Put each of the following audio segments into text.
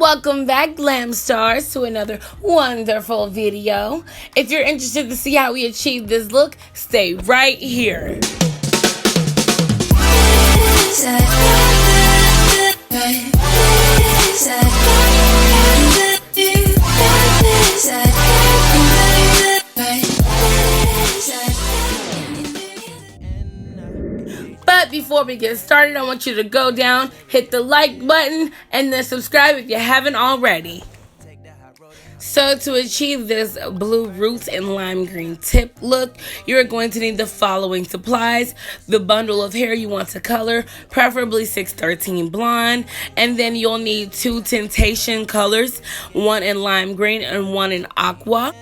Welcome back, Glam Stars, to another wonderful video. If you're interested to see how we achieve this look, stay right here. But before we get started, I want you to go down, hit the like button, and then subscribe if you haven't already. So to achieve this blue roots and lime green tip look, you're going to need the following supplies: the bundle of hair you want to color, preferably 613 blonde, and then you'll need 2 tintation colors, one in lime green and one in aqua,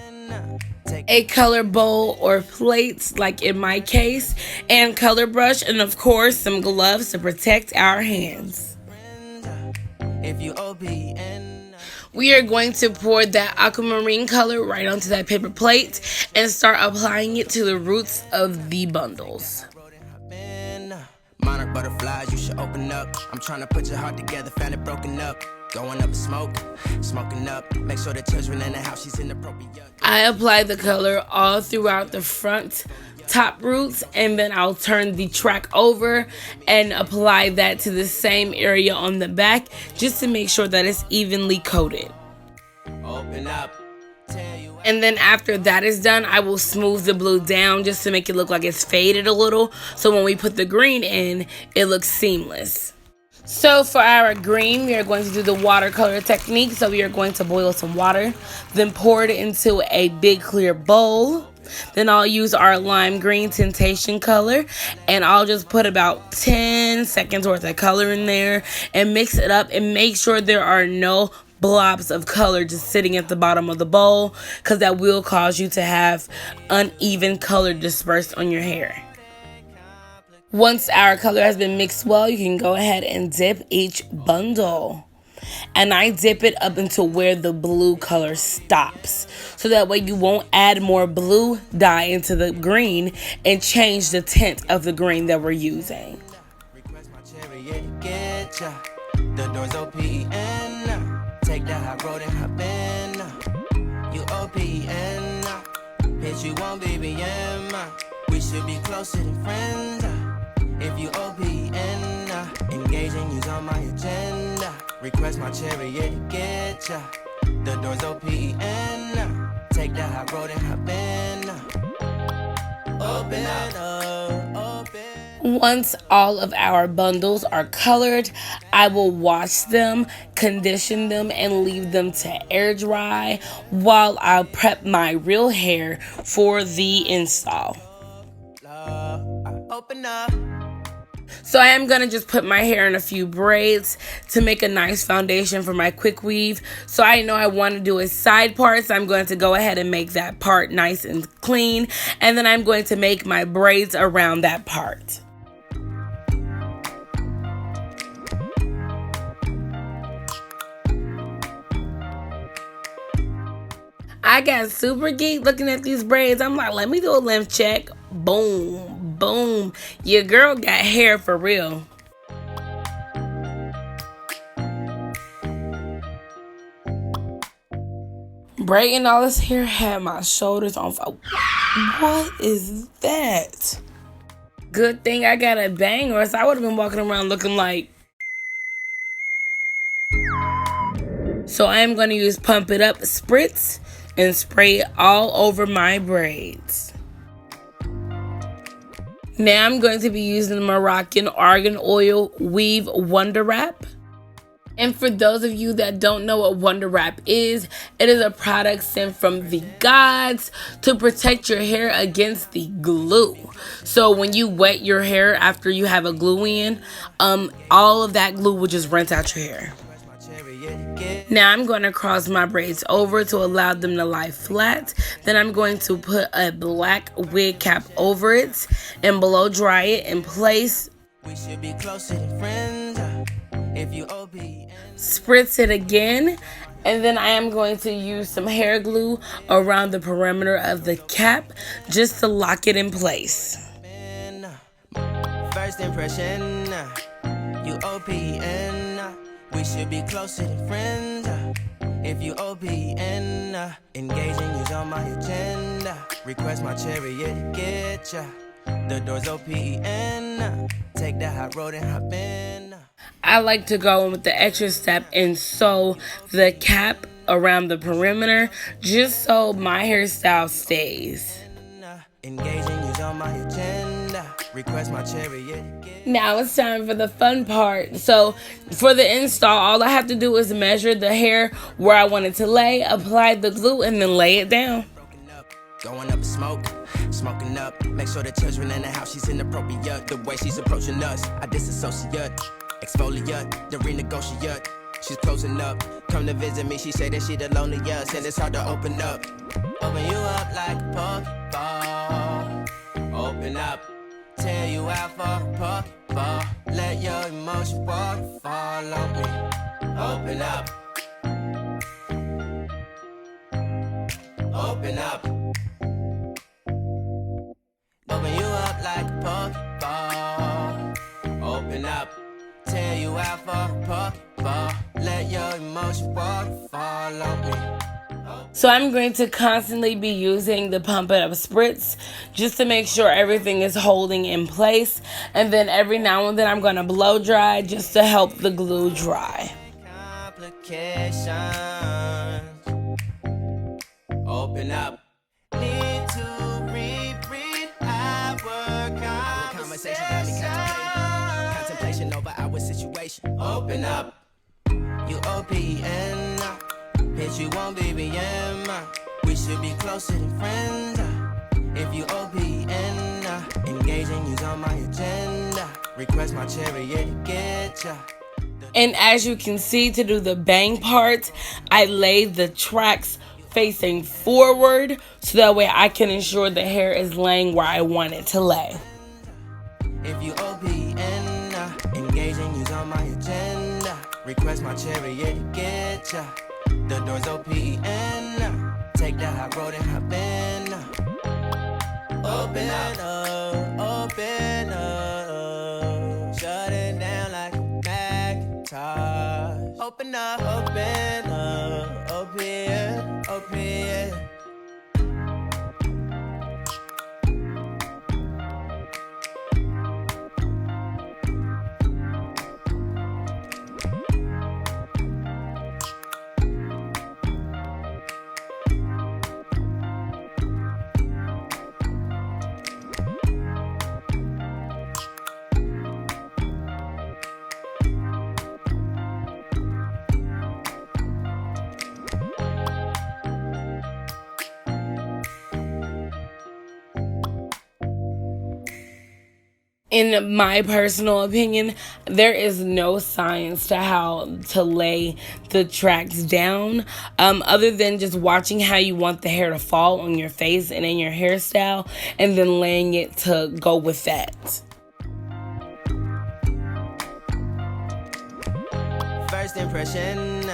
a color bowl or plates like in my case, and color brush, and of course some gloves to protect our hands. We are going to pour that aquamarine color right onto that paper plate and start applying it to the roots of the bundles. Monarch butterflies, you should open up. I'm trying to put your heart together, found it broken up. Going up in smoke, smoking up. Make sure the children in the house, she's inappropriate. I apply the color all throughout the front top roots, and then I'll turn the track over and apply that to the same area on the back just to make sure that it's evenly coated. Open up. And then after that is done, I will smooth the blue down just to make it look like it's faded a little, so when we put the green in, it looks seamless. So for our green, we are going to do the watercolor technique. So we are going to boil some water, then pour it into a big clear bowl. Then I'll use our lime green tintation color, and I'll just put about 10 seconds worth of color in there and mix it up and make sure there are no blobs of color just sitting at the bottom of the bowl, because that will cause you to have uneven color dispersed on your hair. Once our color has been mixed well, you can go ahead and dip each bundle. And I dip it up until where the blue color stops, so that way you won't add more blue dye into the green and change the tint of the green that we're using. The doors open, take that hot road and hop in. You OPN, bitch, you won't BBM. We should be closer than friends. If you OPN, engaging you's on my agenda. Request my chariot to get ya. The doors OPN, take that hot road and hop in. Open up, open. Once all of our bundles are colored, I will wash them, condition them, and leave them to air dry while I prep my real hair for the install. Open up. So I am going to just put my hair in a few braids to make a nice foundation for my quick weave. So I know I want to do a side part, so I'm going to go ahead and make that part nice and clean. And then I'm going to make my braids around that part. I got super geek looking at these braids. I'm like, let me do a length check. Boom, boom. Your girl got hair for real. Braiding all this hair had my shoulders on fire. What is that? Good thing I got a bang, or else I would have been walking around looking like. So I am going to use Pump It Up Spritz and spray it all over my braids. Now I'm going to be using the Moroccan Argan Oil Weave Wonder Wrap. And for those of you that don't know what Wonder Wrap is, it is a product sent from the gods to protect your hair against the glue. So when you wet your hair after you have a glue in, all of that glue will just rinse out your hair. Now I'm going to cross my braids over to allow them to lie flat. Then I'm going to put a black wig cap over it and blow dry it in place. We should be closer than friends. If you Spritz it again, and then I am going to use some hair glue around the perimeter of the cap just to lock it in place. First impression, you OPN. We should be closer than friends. If you OPN, engaging you's on my agenda. Request my chariot to get ya. The door's OPN. Take that hot road and hop in. I like to go in with the extra step and sew the cap around the perimeter just so my hairstyle stays. Engaging you's on my agenda. Request my chariot. Now it's time for the fun part. So for the install, all I have to do is measure the hair where I want it to lay, apply the glue, and then lay it down. Going up in smoke, smoking up. Make sure the children in the house, she's inappropriate. The way she's approaching us, I disassociate. Exfoliate, the renegotiate. She's closing up. Come to visit me, she say that she the loneliest, and it's hard to open up. Open you up like a Pokeball. Open up, tear you out for a Pokeball. Let your emotion waterfall on me. Open up. Open up. Open you up like a Pokeball. Open up. Tear you out for a Pokeball. Let your emotion waterfall on me. So I'm going to constantly be using the Pump It Up Spritz just to make sure everything is holding in place. And then every now and then I'm going to blow dry just to help the glue dry. Complications. Open up. Need to reread our conversation. Got me contemplation over our situation. Open up. You OPN. Bitch, you won't BBM. We should be closer than friends. If you OPN, engaging you's on my agenda. Request my chariot to get ya. And as you can see, to do the bang part, I laid the tracks facing forward so that way I can ensure the hair is laying where I want it to lay. If you OPN, engaging you's on my agenda. Request my chariot to get ya. The door's OPN. Take that hot road and hop in. Open up, open up. Shut it down like a Macintosh. Open up, open, open. In my personal opinion, there is no science to how to lay the tracks down, other than just watching how you want the hair to fall on your face and in your hairstyle, and then laying it to go with that. First impression,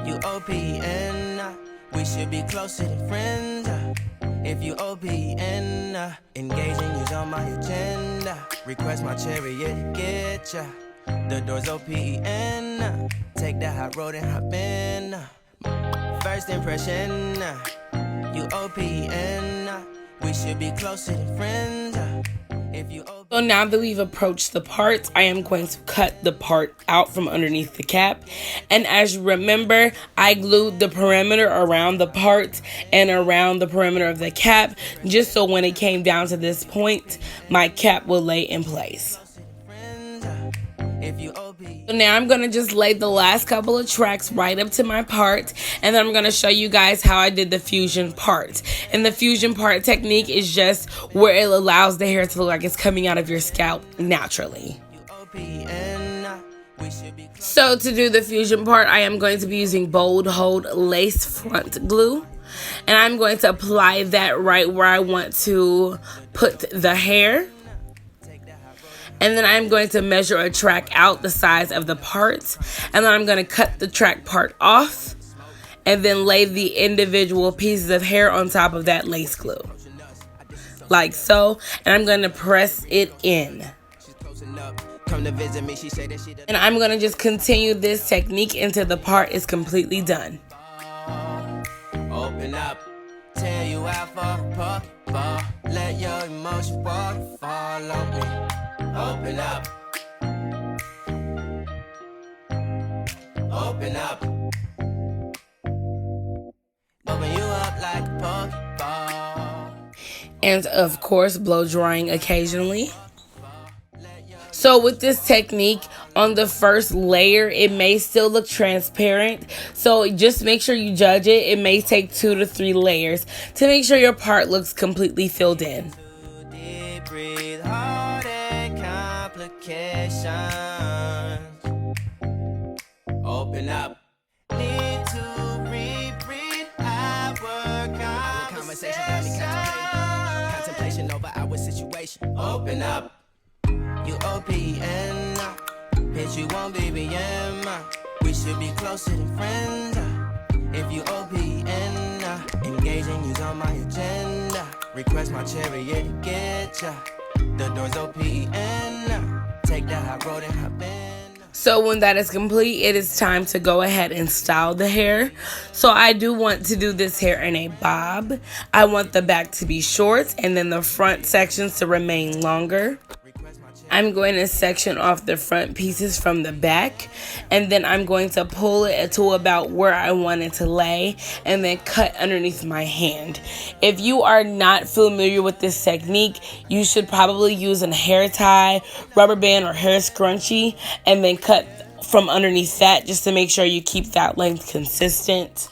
you OPN. We should be closer than friends. If you OPN, engaging you's on my agenda. Request my chariot to get ya. The door's OPN. Take that hot road and hop in. First impression, you OPN. We should be closer than friends. If you So now that we've approached the parts, I am going to cut the part out from underneath the cap. And as you remember, I glued the perimeter around the part and around the perimeter of the cap, just so when it came down to this point, my cap will lay in place. So now I'm going to just lay the last couple of tracks right up to my part, and then I'm going to show you guys how I did the fusion part. And the fusion part technique is just where it allows the hair to look like it's coming out of your scalp naturally. So to do the fusion part, I am going to be using Bold Hold Lace Front Glue. And I'm going to apply that right where I want to put the hair. And then I'm going to measure a track out the size of the parts. And then I'm going to cut the track part off. And then lay the individual pieces of hair on top of that lace glue. Like so. And I'm going to press it in. come to visit me, she said that she And I'm going to just continue this technique until the part is completely done. open up, tell you out for a pocket ball. Let your emotion waterfall on me. Open up. Open up. Open you up like a Pokeball. And of course, blow drying occasionally. So with this technique, on the first layer, it may still look transparent. So just make sure you judge it. It may take 2 to 3 layers to make sure your part looks completely filled in. Deep breathe, heart and complications. Open up. Need to reread our conversation. Got me contemplation over our situation. Open up. You OPN, bitch, you won't BBM. We should be closer than friends. If you OPN, engaging you's on my agenda. Request my chariot to get ya. The door's OPN. Take that high road and hop in. So when that is complete, it is time to go ahead and style the hair. So I do want to do this hair in a bob. I want the back to be short and then the front sections to remain longer. I'm going to section off the front pieces from the back, and then I'm going to pull it to about where I want it to lay and then cut underneath my hand. If you are not familiar with this technique, you should probably use a hair tie, rubber band, or hair scrunchie and then cut from underneath that just to make sure you keep that length consistent.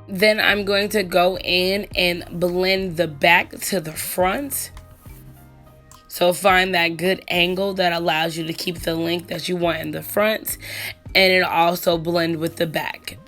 Then I'm going to go in and blend the back to the front. So find that good angle that allows you to keep the length that you want in the front, and it'll also blend with the back.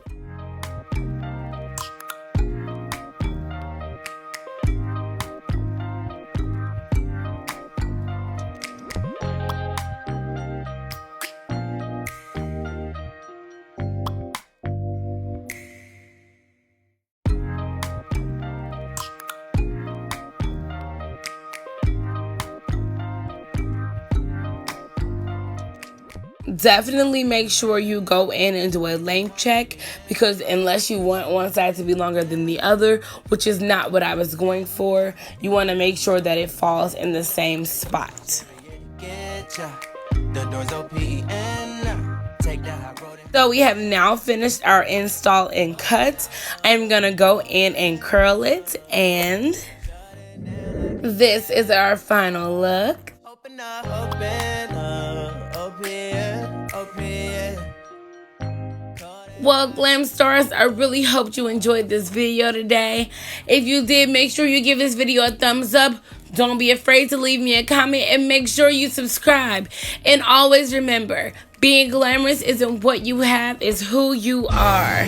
Definitely make sure you go in and do a length check, because unless you want one side to be longer than the other, which is not what I was going for, you want to make sure that it falls in the same spot. So we have now finished our install and cut. I'm going to go in and curl it, and this is our final look. Open up, open up, open. Well, Glam Stars, I really hope you enjoyed this video today. If you did, make sure you give this video a thumbs up. Don't be afraid to leave me a comment, and make sure you subscribe. And always remember, being glamorous isn't what you have, it's who you are.